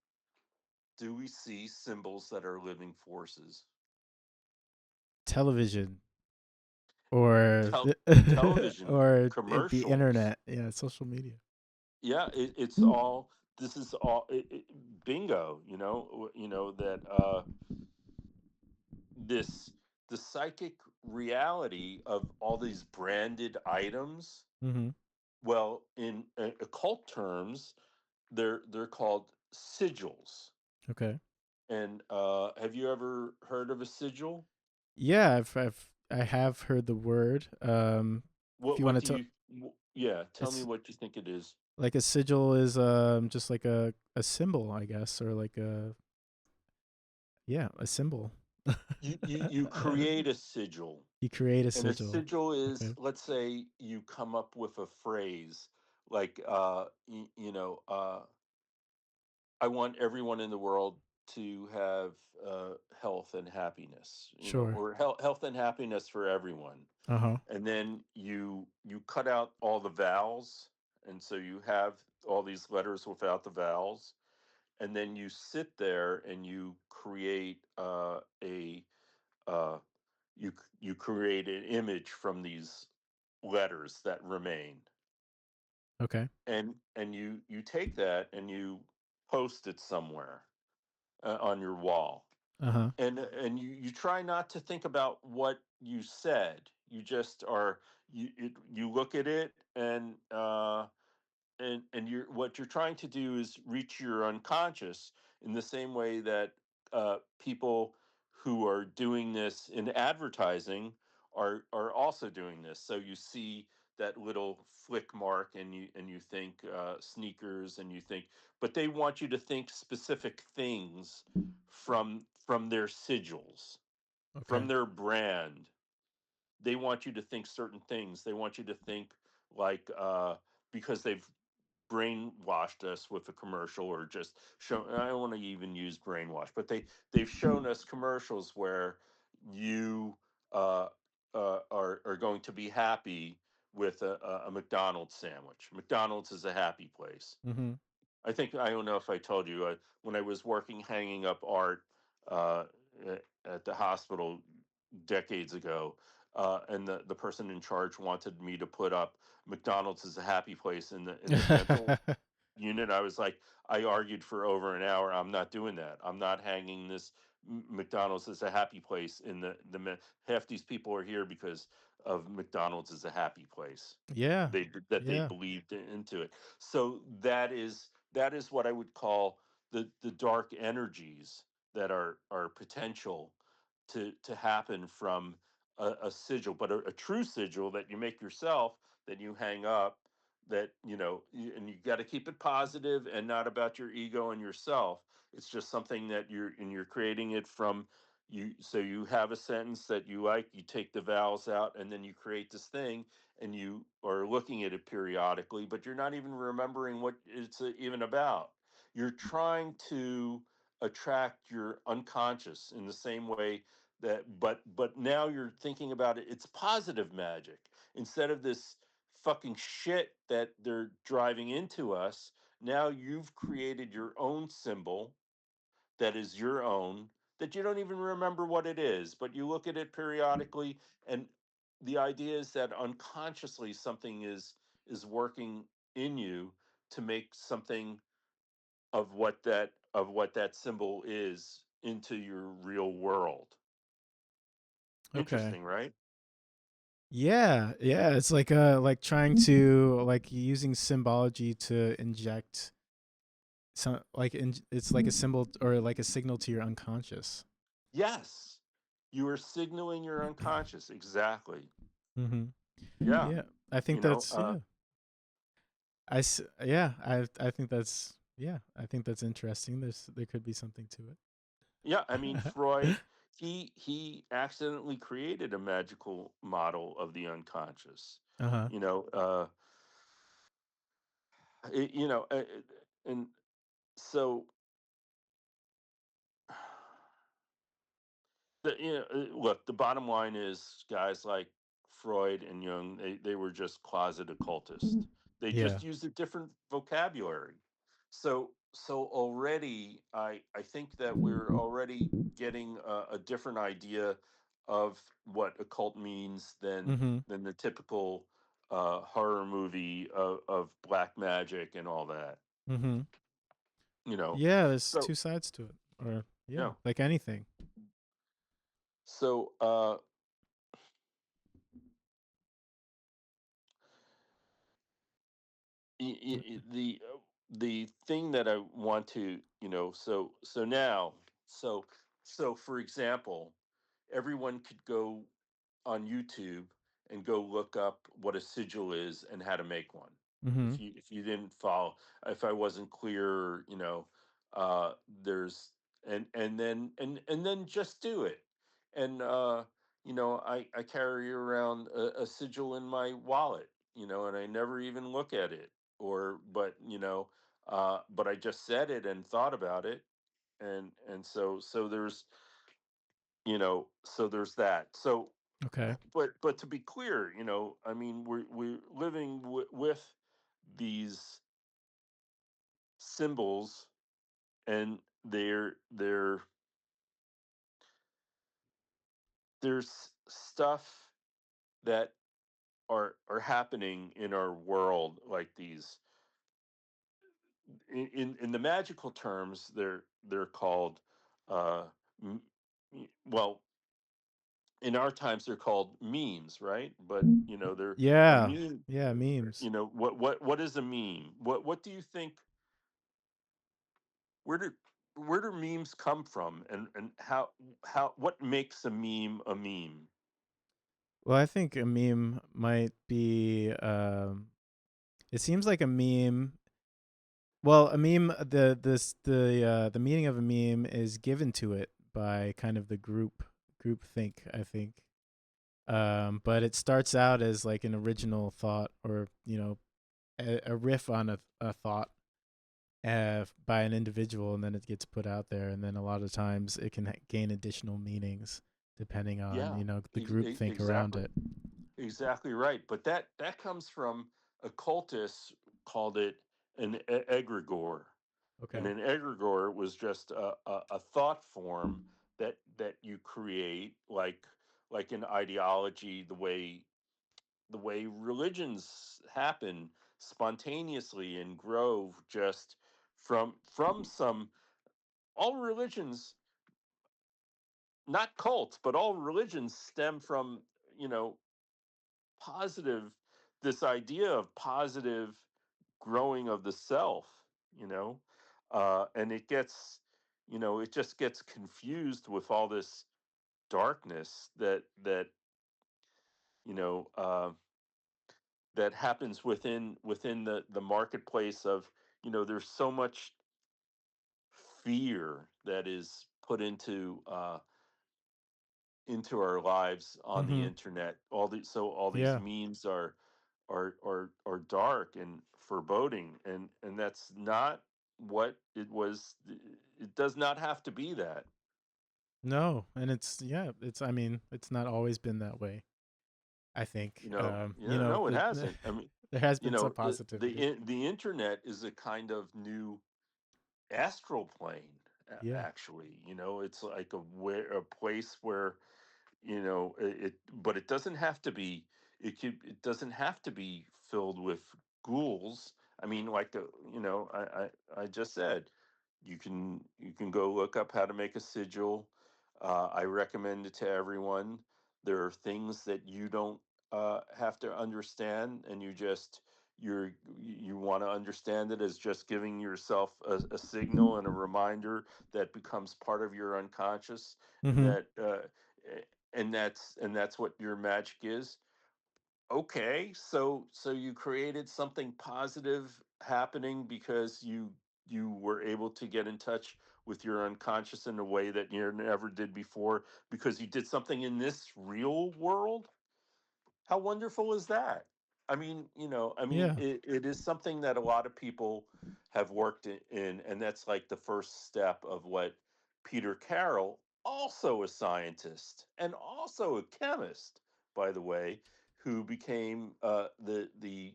do we see symbols that are living forces? Television or Tel- Television, the commercials. internet. Yeah, social media. Yeah, it's all. This is all. Bingo. That this the psychic reality of all these branded items. Mm-hmm. Well, in occult terms, they're called sigils. Okay. And have you ever heard of a sigil? Yeah, I have heard the word. If What you want what to do tell, you? Yeah, tell me it's what you think it is. like a sigil is just like a symbol, I guess, or like a, yeah, a symbol. You create a sigil. You create a And a sigil. sigil is, Okay. let's say you come up with a phrase like, I want everyone in the world to have health and happiness, Sure. or health and happiness for everyone. Uh-huh. And then you cut out all the vowels, and so you have all these letters without the vowels, and then you sit there and you create a uh, you create an image from these letters that remain, Okay. and you take that and you post it somewhere on your wall, Uh-huh. and you try not to think about what you said. You just are, you look at it, and you're, what you're trying to do is reach your unconscious in the same way that people who are doing this in advertising are also doing this. So you see that little flick mark, and you think sneakers, and you think, but they want you to think specific things from their sigils, Okay. from their brand. They want you to think certain things. They want you to think like, because they've brainwashed us with a commercial, or just show, I don't want to even use brainwash, but they've shown us commercials where you are going to be happy with a McDonald's sandwich. McDonald's is a happy place. Mm-hmm. I think, I don't know if I told you, when I was working hanging up art uh, at the hospital decades ago, and the person in charge wanted me to put up McDonald's is a happy place in the dental unit. I was like, I argued for over an hour. I'm not doing that. I'm not hanging this McDonald's is a happy place in half these people are here because of McDonald's is a happy place. Yeah. They Yeah. believed into it. So that is what I would call the dark energies that are potential to happen from a sigil, but a true sigil that you make yourself, that you hang up, that and you got to keep it positive and not about your ego and yourself. It's just something that you're creating it from you. So you have a sentence that you like, you take the vowels out, and then you create this thing, and you are looking at it periodically, but you're not even remembering what it's even about. You're trying to attract your unconscious in the same way that, but now you're thinking about it, it's positive magic instead of this fucking shit that they're driving into us. Now you've created your own symbol that is your own, that you don't even remember what it is, but you look at it periodically, and the idea is that unconsciously something is working in you to make something of what that symbol is into your real world. Okay. Interesting, right? Yeah, yeah, it's like trying to like using symbology to inject some it's like a symbol or like a signal to your unconscious. Yes. You are signaling your unconscious. Exactly. Mhm. Yeah. Yeah. I think You know, that's yeah. Yeah, I think that's yeah, I think that's interesting. There could be something to yeah, I mean, it. Freud, he accidentally created a magical model of the unconscious. Uh-huh. You know, and so look, the bottom line is guys like Freud and Jung, they were just closet occultists. They Yeah. just used a different vocabulary. So already, I think that we're already getting a different idea of what occult means Mhm. than the typical horror movie of black magic and all that. Mhm. You know, Yeah, there's so two sides to it. Or you yeah, know, like anything. so the thing that I want to, so now, so for example, everyone could go on YouTube and go look up what a sigil is and how to make one. Mhm. If you didn't follow, if I wasn't clear, uh there's and then just do it. and I carry around a sigil in my wallet, and I never even look at it, or but I just said it and thought about it, and so there's that. So, Okay. but to be clear, I mean, we're living with these symbols, and they're there's stuff that are happening in our world, like these, in the magical terms, they're called, uh m- well, in our times they're called memes, right? But they're a Yeah. meme. Yeah, memes. What is a meme? What do you think? Where do where do memes come from, and how what makes a meme a meme? Well, I think a meme might be it seems like a meme. Well, a meme, the meaning of a meme is given to it by kind of the group think, I think. But it starts out as like an original thought, or a riff on a thought by an individual, and then it gets put out there, and then a lot of times it can gain additional meanings depending on Yeah, the group think around exactly. it. Exactly right. But that comes from occultists called it an egregore, and Okay. an egregore was just a thought form that you create, like an ideology, the way religions happen spontaneously and grow just from some. All religions, not cults, but all religions stem from, you know positive this idea of positive growing of the self, you know and it just gets confused with all this darkness you know uh, that happens within the marketplace of, there's so much fear that is put into our lives on the Mhm. internet. All these Yeah. memes are dark and foreboding, and that's not what it was. It does not have to be that. No, and it's I mean, it's not always been that way, I think. No, it hasn't. I mean, There has been some the positivity. the internet is a kind of new astral plane. Yeah. Actually, it's like a place where, but it doesn't have to be. It doesn't have to be filled with ghouls. I mean, like I just said, you can go look up how to make a sigil. I recommend it to everyone. There are things that you don't have to understand, and you want to understand it as just giving yourself a signal and a reminder that becomes part of your unconscious, and Mhm. that's what your magic is. Okay, so you created something positive happening because you were able to get in touch with your unconscious in a way that you never did before, because you did something in this real world. How wonderful is that? Yeah. It is something that a lot of people have worked in, and that's like the first step of what Peter Carroll, also a scientist and also a chemist, by the way, who became the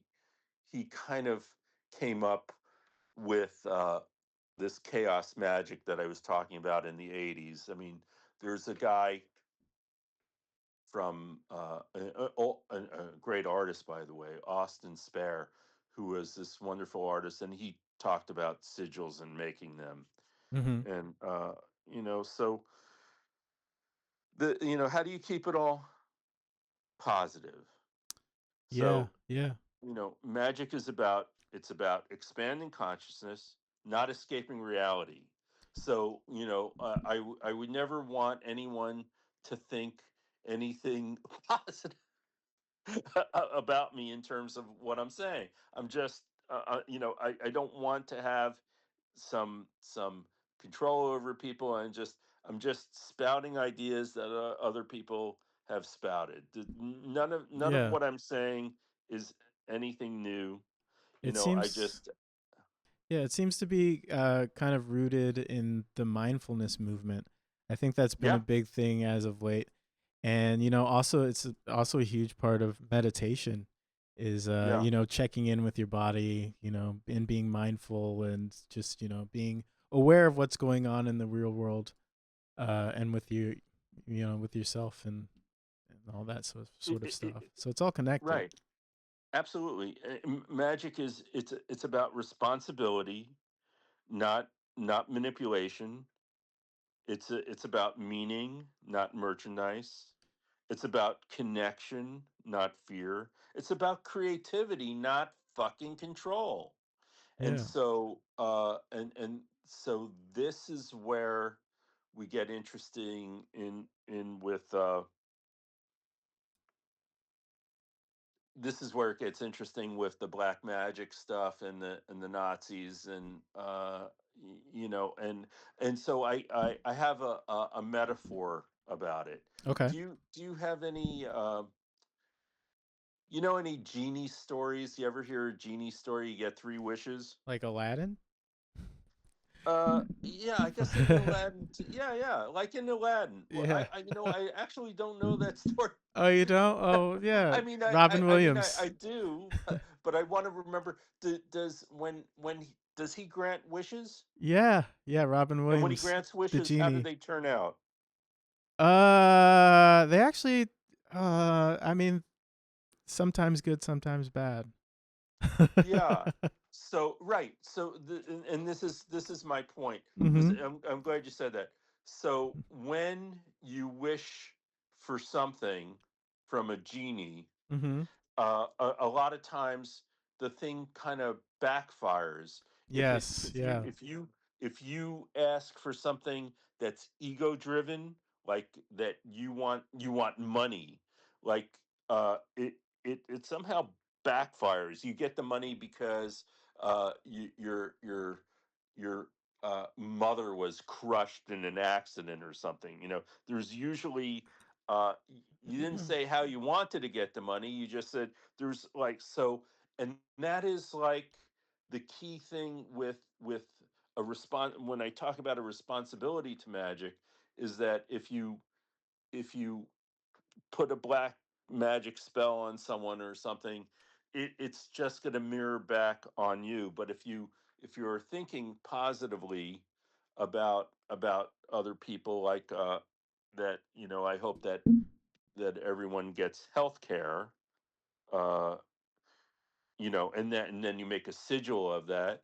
he kind of came up with this chaos magic that I was talking about in the 80s. I mean, there's a guy from a great artist, by the way, Austin Spare, who was this wonderful artist, and he talked about sigils and making them. Mhm. And so how do you keep it all positive? Yeah. So, Yeah. magic it's about expanding consciousness, not escaping reality. So, I would never want anyone to think anything positive about me in terms of what I'm saying. I'm just, I don't want to have some control over people, and just I'm just spouting ideas that other people have spouted. None of Yeah. what I'm saying is anything new. It I seems just Yeah, it seems to be kind of rooted in the mindfulness movement. I think that's been a yeah, big thing as of late. And also also a huge part of meditation is yeah. checking in with your body, and being mindful and just, being aware of what's going on in the real world and with you, with yourself and all that It, sort of it, it, stuff. So it's all connected. right. Absolutely. Magic is it's about responsibility, not not manipulation. It's about meaning, not merchandise. It's about connection, not fear. It's about creativity, not fucking control. And Yeah. so and so this is where we get interesting in with this is where it gets interesting with the black magic stuff and the Nazis and and so I have a metaphor about it. Okay. Do you have any any genie stories? You ever hear a genie story? You get three wishes. Like Aladdin? Yeah, I guess in Aladdin. Yeah, yeah, like in Aladdin. Well, Yeah. I actually don't know that story. Oh, you don't? Oh, yeah. I mean, Robin I Williams. do, but I want to remember. Does does he grant wishes? Yeah. Yeah, Robin And when he Williams, grants the wishes, how do genie. they turn out? They actually I mean, sometimes good, sometimes bad. Yeah. So right. So and this is my point because Mhm. I'm glad you said that. So when you wish for something from a genie, Mhm. a lot of times the thing kind of backfires if it's Yes, yeah. if you ask for something that's ego driven, like that you want money, like it somehow backfires. You get the money because your mother was crushed in an accident or something. There's usually you didn't say how you wanted to get the money. You just said there's like so, and that is like the key thing with a response. When I talk about a responsibility to magic, is that if you put a black magic spell on someone or something, it's just going to mirror back on you. But if you're thinking positively about other people, like that, I hope that everyone gets health care, uh, and then you make a sigil of that.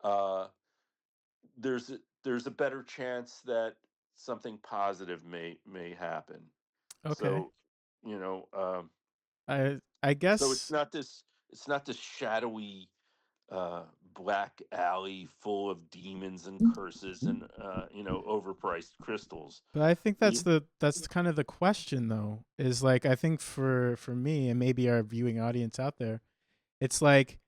Uh, there's a better chance that something positive may happen. Okay. So, you know, um, I so it's guess not this it's not this shadowy uh, black alley full of demons and curses and overpriced crystals. but I think Y- that's kind of the question though. Is like I think for me and maybe our viewing audience out there, it's like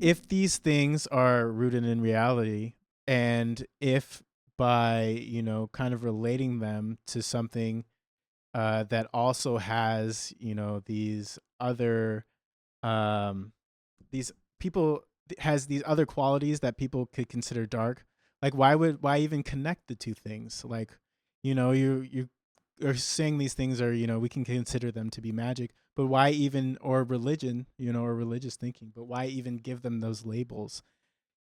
if these things are rooted in reality and if by kind of relating them to something that also has these other um these people has these other qualities that people could consider dark, like why even connect the two things? Like you are saying these things are, we can consider them to be magic, but why even, or religion, or religious thinking, but why even give them those labels?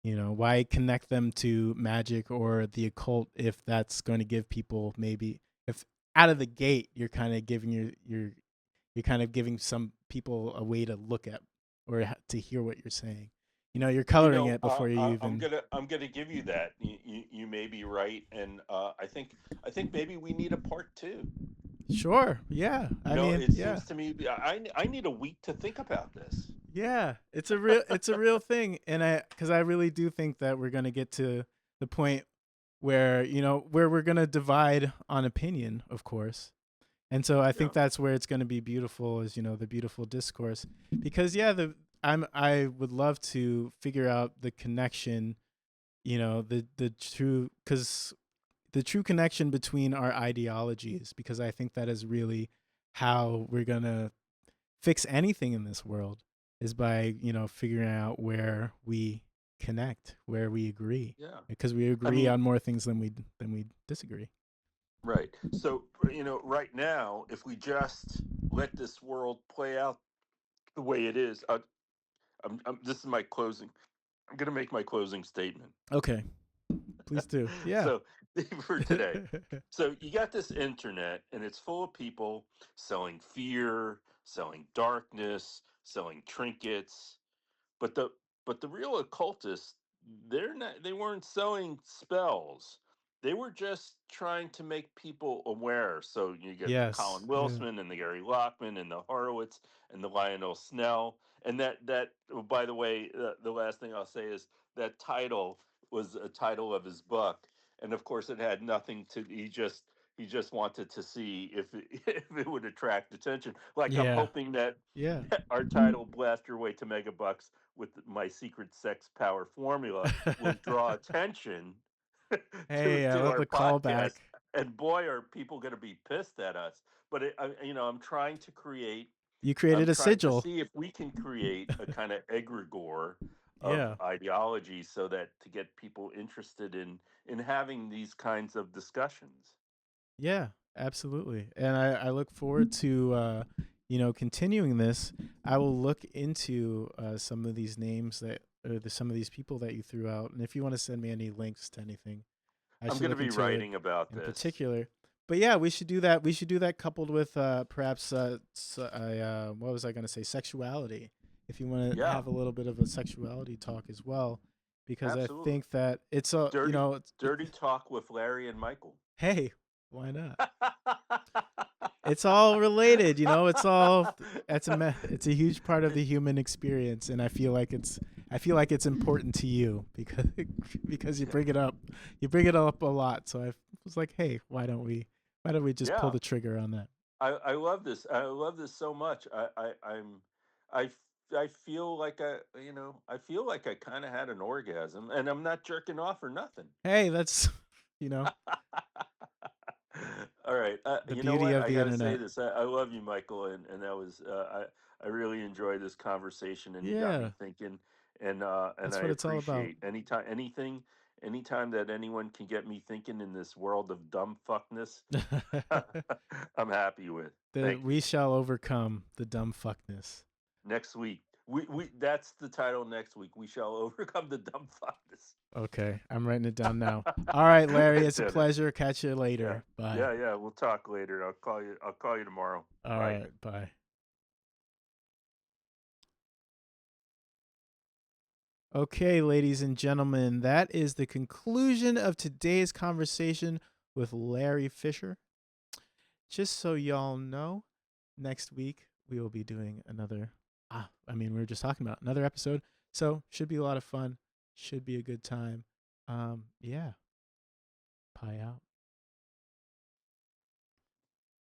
Why connect them to magic or the occult if that's going to give people, maybe if out of the gate you're kind of giving you're kind of giving some people a way to look at or to hear what you're saying. You're coloring it before you I'm even. gonna give you that. You may be right, and I think maybe we need a part two. Sure. Yeah. I mean, It yeah. seems to me I need a week to think about this. Yeah. It's a real thing, and because I really do think that we're gonna get to the point where where we're gonna divide on opinion, of course. And so I think Yeah. that's where it's going to be beautiful, is the beautiful discourse, because yeah, I would love to figure out the connection, the true, because the true connection between our ideologies, because I think that is really how we're gonna fix anything in this world, is by figuring out where we connect, where we agree, Yeah. because we I agree mean, on more things than we disagree. right. So, right now, if we just let this world play out the way it is, this is my closing. I'm going to make my closing statement. Okay, please do. Yeah. So, for today. So, you got this internet, and it's full of people selling fear, selling darkness, selling trinkets. But the real occultists, they weren't selling spells. They were just trying to make people aware. So you get the Yes. Colin Yeah. Wilson and the Gary Lockman and the Horowitz and the Lionel Snell. And oh, by the way, the last thing I'll say is that title was a title of his book, and of course it had nothing to. He just wanted to see if if it would attract attention. Like I'm Yeah. hoping that Yeah. our title "Blast Your Way to Megabucks" with my secret sex power formula will draw attention Hey, I to love our the callback. podcast. And boy, are people going to be pissed at us. But I'm trying to create. You I'm created a trying to sigil. see if we can create a kind of egregore of Yeah. ideology, so that to get people interested in having these kinds of discussions. Yeah, absolutely. And I look forward to continuing this. I will look into some of these names some of these people that you threw out, and if you want to send me any links to anything, I I'm should going to look be into it writing about in this. particular. But yeah, we should do that. We should do that coupled with perhaps what was I going to say? Sexuality. If you want to Yeah, have a little bit of a sexuality talk as well, because I absolutely. think that it's a Dirty, dirty talk with Larry and Michael. hey, why not? It's all related, It's all it's a huge part of the human experience, and I feel like it's important to you because because you bring it up a lot. So I was like, hey, why don't we just pull Yeah, the trigger on that? I love this. I love this so much. I, f- I feel like I feel like I kind of had an orgasm, and I'm not jerking off or nothing. Hey, that's you know All right. the You know beauty what? of I the got to say internet. this. I love you, Michael, and that was I really enjoyed this conversation, and you got me Yeah, thinking, and that's I what it's all about. appreciate anytime that anyone can get me thinking in this world of dumb fuckness. I'm happy with. Thank you. We shall overcome the dumb fuckness. Next week, we that's the title. Next week, we shall overcome the dumb fuckness. Okay, I'm writing it down now. All right, Larry, I it's a said it. pleasure. Catch you Yeah, later. Bye. yeah. We'll talk later. I'll call you. I'll call you tomorrow. All Bye. right, bye. Okay, ladies and gentlemen, that is the conclusion of today's conversation with Larry Fisher. Just so y'all know, next week we will be doing another. We were just talking about another episode, so should be a lot of fun. Should be a good time. Yeah, pie out.